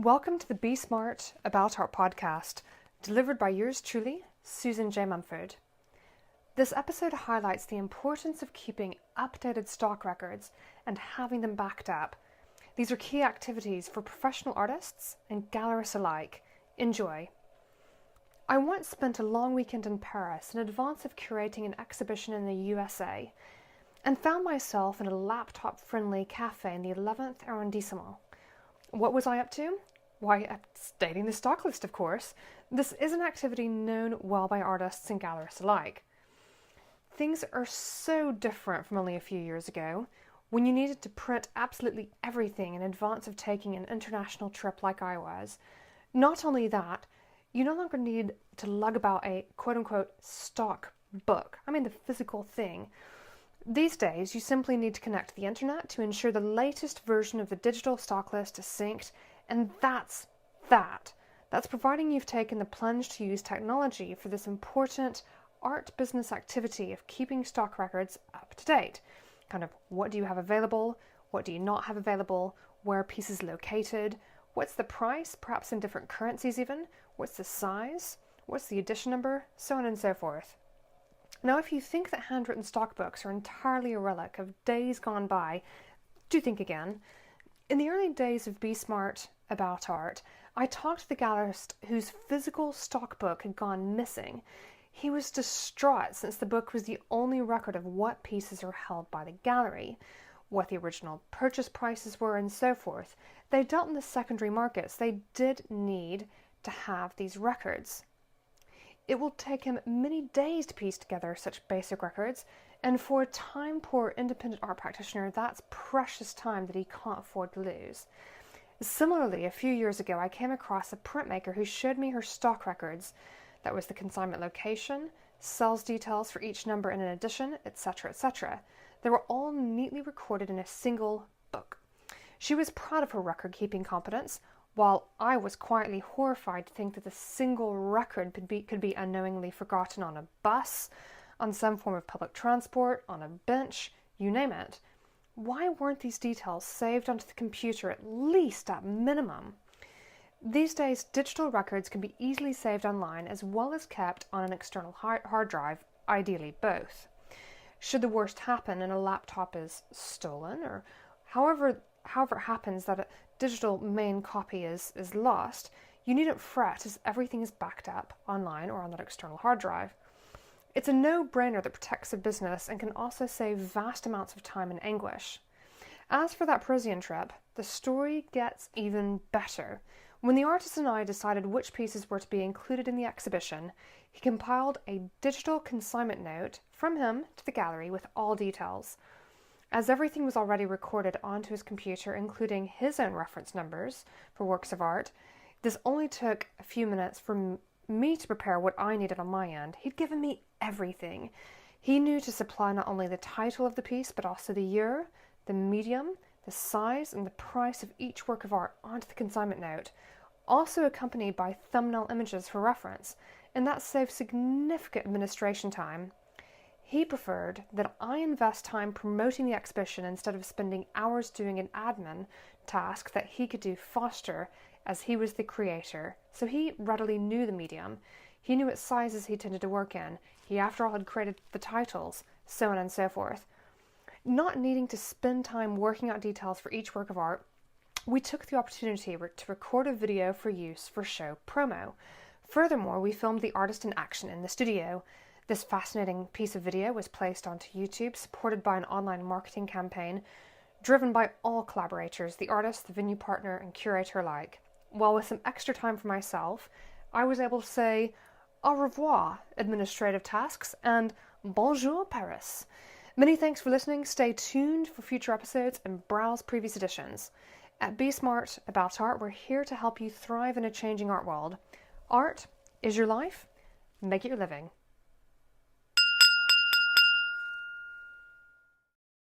Welcome to the Be Smart About Art podcast, delivered by yours truly, Susan J. Mumford. This episode highlights the importance of keeping updated stock records and having them backed up. These are key activities for professional artists and gallerists alike. Enjoy. I once spent a long weekend in Paris in advance of curating an exhibition in the USA and found myself in a laptop-friendly cafe in the 11th arrondissement. What was I up to? Why, updating the stock list, of course. This is an activity known well by artists and gallerists alike. Things are so different from only a few years ago, when you needed to print absolutely everything in advance of taking an international trip like I was. Not only that, you no longer need to lug about a quote-unquote stock book. I mean the physical thing. These days, you simply need to connect to the internet to ensure the latest version of the digital stock list is synced, and that's that. That's providing you've taken the plunge to use technology for this important art business activity of keeping stock records up to date. Kind of, what do you have available? What do you not have available? Where are pieces located? What's the price, perhaps in different currencies even? What's the size? What's the edition number? So on and so forth. Now, if you think that handwritten stock books are entirely a relic of days gone by, do think again. In the early days of Be Smart About Art, I talked to the gallerist whose physical stock book had gone missing. He was distraught since the book was the only record of what pieces are held by the gallery, what the original purchase prices were, and so forth. They dealt in the secondary markets. They did need to have these records. It will take him many days to piece together such basic records, and for a time-poor independent art practitioner, that's precious time that he can't afford to lose. Similarly, a few years ago, I came across a printmaker who showed me her stock records. That was the consignment location, sales details for each number in an edition, etc., etc. They were all neatly recorded in a single book. She was proud of her record-keeping competence, while I was quietly horrified to think that a single record could be unknowingly forgotten on a bus, on some form of public transport, on a bench, you name it. Why weren't these details saved onto the computer, at least at minimum? These days, digital records can be easily saved online as well as kept on an external hard drive, ideally both. Should the worst happen and a laptop is stolen, or however it happens that a digital main copy is lost, you needn't fret as everything is backed up online or on that external hard drive. It's a no-brainer that protects a business and can also save vast amounts of time and anguish. As for that Parisian trip, the story gets even better. When the artist and I decided which pieces were to be included in the exhibition, he compiled a digital consignment note from him to the gallery with all details. As everything was already recorded onto his computer, including his own reference numbers for works of art, this only took a few minutes for me to prepare what I needed on my end. He'd given me everything. He knew to supply not only the title of the piece, but also the year, the medium, the size, and the price of each work of art onto the consignment note, also accompanied by thumbnail images for reference, and that saved significant administration time. He preferred that I invest time promoting the exhibition instead of spending hours doing an admin task that he could do faster as he was the creator. So he readily knew the medium. He knew what sizes he tended to work in. He, after all, had created the titles, so on and so forth. Not needing to spend time working out details for each work of art, we took the opportunity to record a video for use for show promo. Furthermore, we filmed the artist in action in the studio. This fascinating piece of video was placed onto YouTube, supported by an online marketing campaign, driven by all collaborators, the artist, the venue partner, and curator alike. While with some extra time for myself, I was able to say au revoir administrative tasks and bonjour Paris. Many thanks for listening. Stay tuned for future episodes and browse previous editions. At Be Smart About Art, we're here to help you thrive in a changing art world. Art is your life. Make it your living.